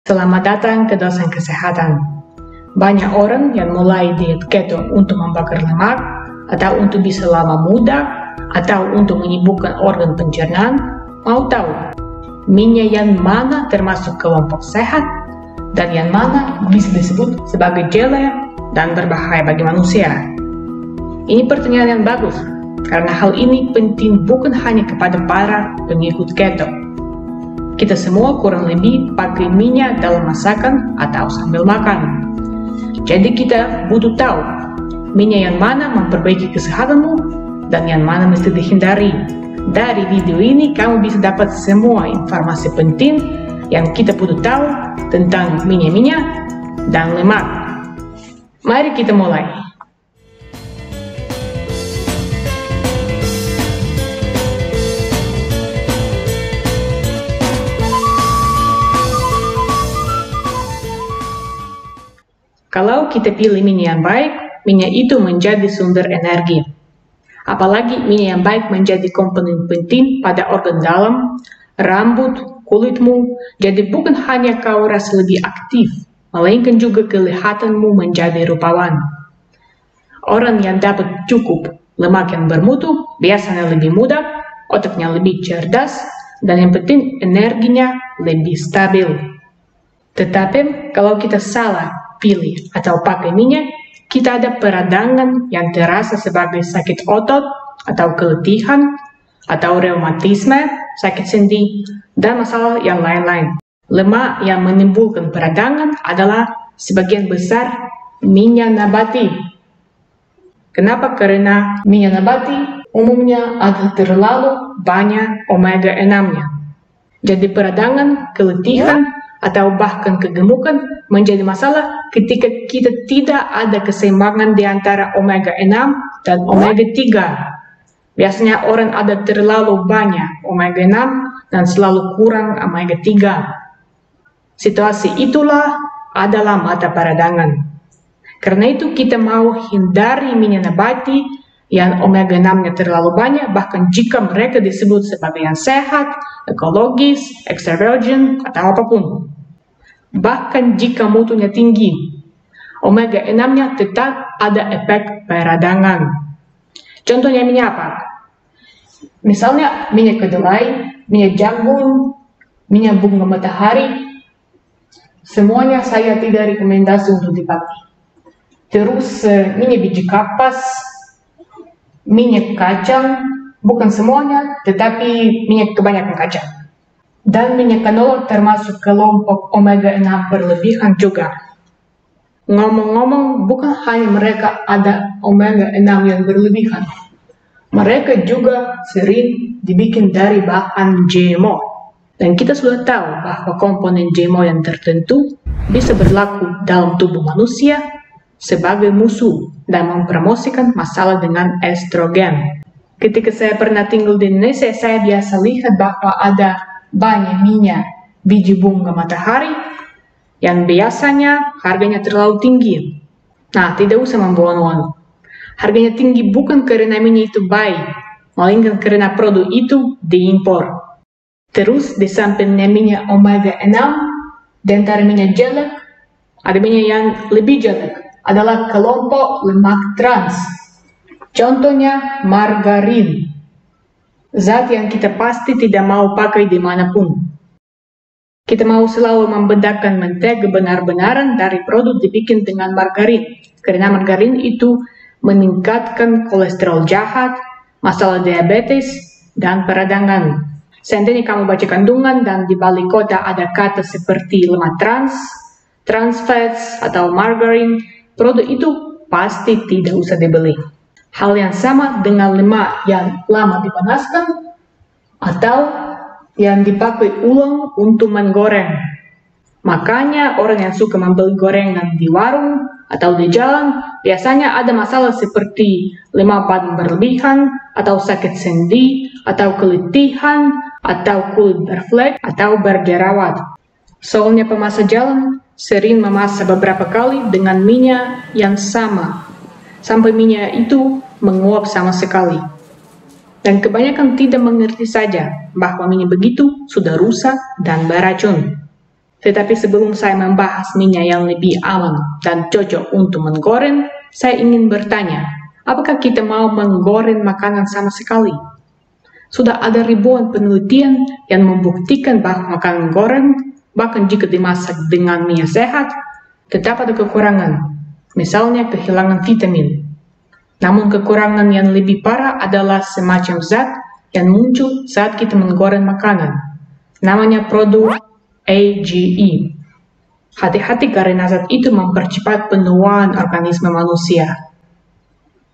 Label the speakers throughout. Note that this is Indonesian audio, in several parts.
Speaker 1: Selamat datang ke Dosen Kesehatan. Banyak orang yang mulai diet keto untuk membakar lemak, atau untuk bisa lama muda, atau untuk menyibukkan organ pencernaan. Mau tahu minyak yang mana termasuk kelompok sehat dan yang mana bisa disebut sebagai jelek dan berbahaya bagi manusia? Ini pertanyaan yang bagus, karena hal ini penting bukan hanya kepada para pengikut keto. Kita semua kurang lebih pakai minyak dalam masakan atau sambil makan. Jadi kita butuh tahu minyak yang mana memperbaiki kesehatanmu dan yang mana mesti dihindari. Dari video ini kamu bisa dapat semua informasi penting yang kita butuh tahu tentang minyak-minyak dan lemak. Mari kita mulai. Kalau kita pilih minyak yang baik, minyak itu menjadi sumber energi. Apalagi minyak yang baik menjadi komponen penting pada organ dalam, rambut, kulitmu. Jadi bukan hanya kau rasa lebih aktif, melainkan juga kelihatanmu menjadi rupawan. Orang yang dapat cukup lemak yang bermutu biasanya lebih muda, otaknya lebih cerdas, dan yang penting energinya lebih stabil. Tetapi kalau kita salah pilih atau pakai minyak, kita ada peradangan yang terasa sebagai sakit otot atau keletihan atau reumatisme, sakit sendi, dan masalah yang lain-lain. Lemak yang menimbulkan peradangan adalah sebagian besar minyak nabati. Kenapa? Karena minyak nabati umumnya ada terlalu banyak omega 6-nya. Jadi peradangan, keletihan, atau bahkan kegemukan menjadi masalah ketika kita tidak ada keseimbangan di antara omega 6 dan omega 3. Biasanya orang ada terlalu banyak omega 6 dan selalu kurang omega 3. Situasi itulah adalah mata peradangan. Karena itu kita mau hindari minyak nabati yang omega 6-nya terlalu banyak, bahkan jika mereka disebut sebagai yang sehat, ekologis, extra virgin, atau apapun. Bahkan jika mutunya tinggi, omega 6-nya tetap ada efek peradangan. Contohnya minyak apa? Misalnya minyak kedelai, minyak jagung, minyak bunga matahari, semuanya saya tidak rekomendasi untuk dipakai. Terus minyak biji kapas, minyak kacang, bukan semuanya, tetapi minyak kebanyakan kacang. Dan minyak canola termasuk kelompok omega 6 berlebihan juga. Ngomong-ngomong, bukan hanya mereka ada omega 6 yang berlebihan. Mereka juga sering dibikin dari bahan GMO. Dan kita sudah tahu bahwa komponen GMO yang tertentu bisa berlaku dalam tubuh manusia sebagai musuh dan mempromosikan masalah dengan estrogen. Ketika saya pernah tinggal di Indonesia, saya biasa lihat bahwa ada banyak minyak biji bunga matahari yang biasanya harganya terlalu tinggi. Nah, tidak usah membohong. Harganya tinggi bukan karena minyak itu baik, melainkan karena produk itu diimpor. Terus di sampingnya minyak omega 6, di antara minyak jelek, ada minyak yang lebih jelek, adalah kelompok lemak trans. Contohnya margarin. Zat yang kita pasti tidak mau pakai dimanapun. Kita mau selalu membedakan mentega benar-benaran dari produk dibikin dengan margarin. Karena margarin itu meningkatkan kolesterol jahat, masalah diabetes, dan peradangan. Seandainya kamu baca kandungan dan di balik kota ada kata seperti lemak trans, trans fats, atau margarin, produk itu pasti tidak usah dibeli. Hal yang sama dengan lemak yang lama dipanaskan atau yang dipakai ulang untuk menggoreng. Makanya orang yang suka membeli gorengan di warung atau di jalan biasanya ada masalah seperti lemak badan berlebihan, atau sakit sendi, atau keletihan, atau kulit berflek, atau berjerawat. Soalnya pemasar jalan sering memasak beberapa kali dengan minyak yang sama, sampai minyak itu menguap sama sekali. Dan kebanyakan tidak mengerti saja bahwa minyak begitu sudah rusak dan beracun. Tetapi sebelum saya membahas minyak yang lebih aman dan cocok untuk menggoreng, saya ingin bertanya, apakah kita mau menggoreng makanan sama sekali? Sudah ada ribuan penelitian yang membuktikan bahwa makanan goreng, bahkan jika dimasak dengan minyak sehat, tetap ada kekurangan, misalnya kehilangan vitamin. Namun kekurangan yang lebih parah adalah semacam zat yang muncul saat kita menggoreng makanan. Namanya produk AGE. Hati-hati karena zat itu mempercepat penuaan organisme manusia.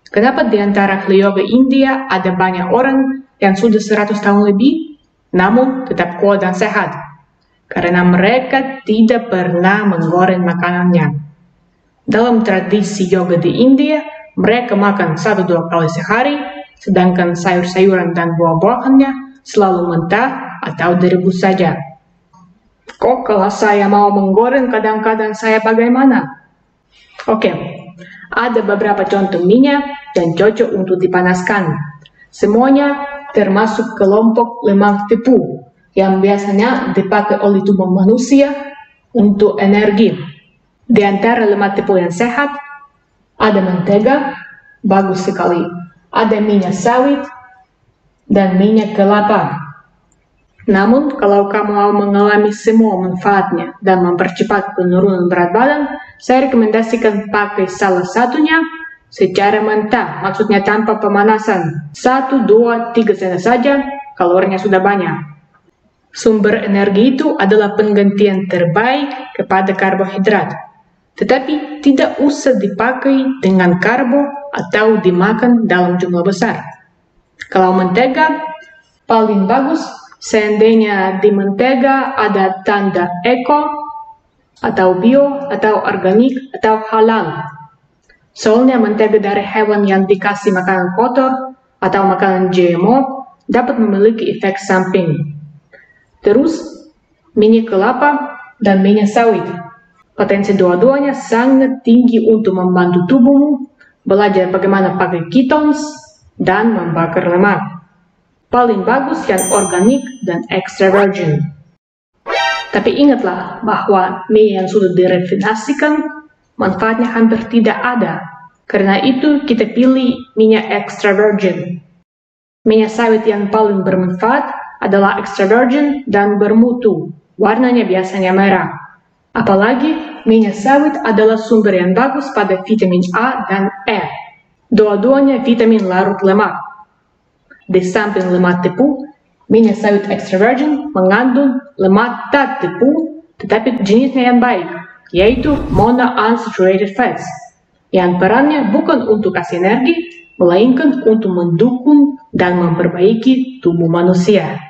Speaker 1: Kenapa di antara keluarga India ada banyak orang yang sudah 100 tahun lebih, namun tetap kuat dan sehat? Karena mereka tidak pernah menggoreng makanannya. Dalam tradisi yoga di India, mereka makan 1-2 kali sehari, sedangkan sayur-sayuran dan buah-buahannya selalu mentah atau direbus saja. Kok kalau saya mau menggoreng kadang-kadang saya bagaimana? Oke, ada beberapa contoh minyak yang cocok untuk dipanaskan. Semuanya termasuk kelompok lemak tebu yang biasanya dipakai oleh tubuh manusia untuk energi. Di antara lemak tebu yang sehat, ada mentega, bagus sekali. Ada minyak sawit, dan minyak kelapa. Namun, kalau kamu mau mengalami semua manfaatnya dan mempercepat penurunan berat badan, saya rekomendasikan pakai salah satunya secara mentah, maksudnya tanpa pemanasan. 1, 2, 3 sendok saja, kalorinya sudah banyak. Sumber energi itu adalah penggantian terbaik kepada karbohidrat, tetapi tidak usah dipakai dengan karbo atau dimakan dalam jumlah besar. Kalau mentega, paling bagus seandainya di mentega ada tanda eko, atau bio, atau organik, atau halal. Soalnya mentega dari hewan yang dikasih makanan kotor atau makanan GMO dapat memiliki efek samping. Terus, minyak kelapa dan minyak sawit. Potensi dua-duanya sangat tinggi untuk membantu tubuhmu belajar bagaimana pakai ketones dan membakar lemak. Paling bagus yang organik dan extra virgin. Tapi ingatlah bahwa minyak yang sudah direfinasikan manfaatnya hampir tidak ada. Karena itu kita pilih minyak extra virgin. Minyak sawit yang paling bermanfaat adalah extra virgin dan bermutu. Warnanya biasanya merah. Apalagi minyak sawit adalah sumber yang bagus pada vitamin A dan E. Dua-duanya vitamin larut lemak. Di samping lemak tebu, minyak sawit extra virgin mengandung lemak tak tebu, tetapi jenisnya yang baik, yaitu monounsaturated fats, yang perannya bukan untuk kasih energi, melainkan untuk mendukung dan memperbaiki tubuh manusia.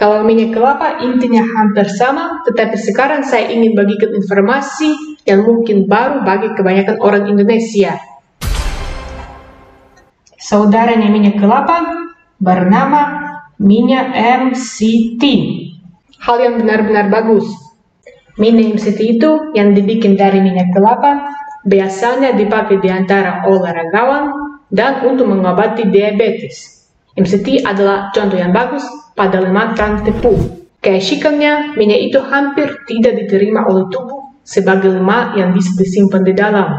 Speaker 1: Kalau minyak kelapa intinya hampir sama, tetapi sekarang saya ingin bagikan informasi yang mungkin baru bagi kebanyakan orang Indonesia. Saudaranya minyak kelapa bernama minyak MCT. Hal yang benar-benar bagus. Minyak MCT itu yang dibikin dari minyak kelapa biasanya dipakai di antara olahragawan dan untuk mengobati diabetes. MCT adalah contoh yang bagus pada lemak dan tebu. Keasikannya, minyak itu hampir tidak diterima oleh tubuh sebagai lemak yang bisa disimpan di dalam.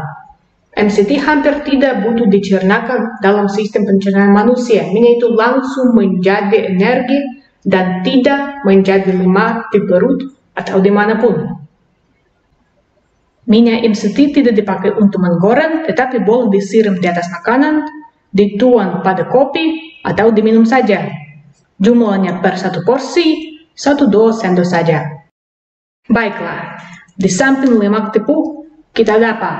Speaker 1: MCT hampir tidak butuh dicernakan dalam sistem pencernaan manusia. Minyak itu langsung menjadi energi dan tidak menjadi lemak di perut atau dimanapun. Minyak MCT tidak dipakai untuk menggoreng, tetapi boleh disiram di atas makanan, dituang pada kopi, atau diminum saja. Jumlahnya per satu porsi, 1-2 sendok saja. Baiklah, di samping lemak tebu, kita ada apa?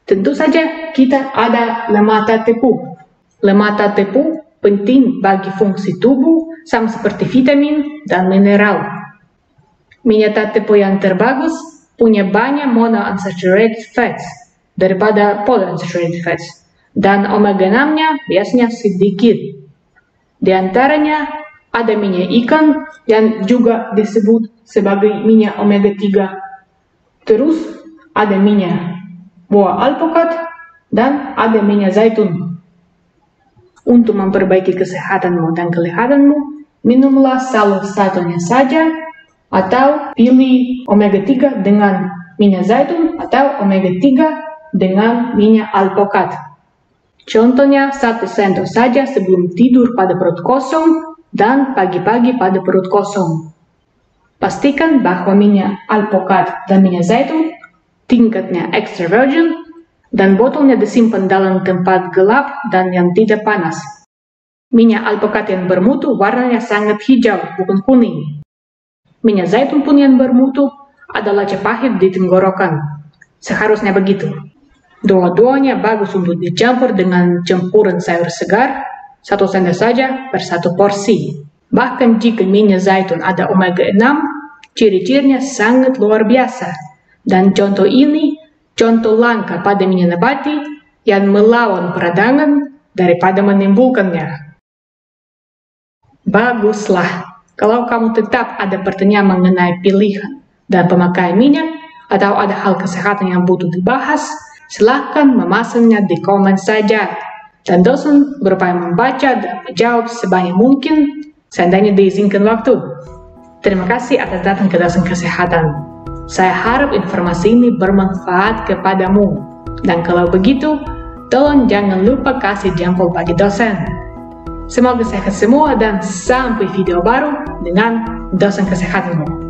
Speaker 1: Tentu saja kita ada lemak tebu. Lemak tebu penting bagi fungsi tubuh sama seperti vitamin dan mineral. Minyak tebu yang terbagus punya banyak monounsaturated fats daripada polyunsaturated fats, dan omega 6-nya biasanya sedikit. Di antaranya ada minyak ikan yang juga disebut sebagai minyak omega 3. Terus ada minyak buah alpukat, dan ada minyak zaitun. Untuk memperbaiki kesehatanmu dan kelihatanmu, minumlah salah satunya saja Atau pilih omega 3 dengan minyak zaitun atau omega 3 dengan minyak alpukat. Contohnya 1 sendok saja sebelum tidur pada perut kosong dan pagi-pagi pada perut kosong. Pastikan bahwa minyak alpukat dan minyak zaitun tingkatnya extra virgin dan botolnya disimpan dalam tempat gelap dan yang tidak panas. Minyak alpukat yang bermutu warnanya sangat hijau, bukan kuning. Minyak zaitun pun yang bermutu adalah pahit di tenggorokan. Seharusnya begitu. Dua-duanya bagus untuk dicampur dengan campuran sayur segar, 1 sendok saja per 1 porsi. Bahkan jika minyak zaitun ada omega 6, ciri-cirinya sangat luar biasa. Dan contoh ini contoh langka pada minyak nabati yang melawan peradangan daripada menimbulkannya. Baguslah, kalau kamu tetap ada pertanyaan mengenai pilihan dan pemakaian minyak, atau ada hal kesehatan yang butuh dibahas, silahkan memasangnya di komen saja. Dan dosen berupaya membaca dan menjawab sebanyak mungkin seandainya diizinkan waktu. Terima kasih atas datang ke dosen kesehatan. Saya harap informasi ini bermanfaat kepadamu. Dan kalau begitu, tolong jangan lupa kasih jempol bagi dosen. Semoga sehat semua dan sampai video baru dengan dosen kesehatanmu.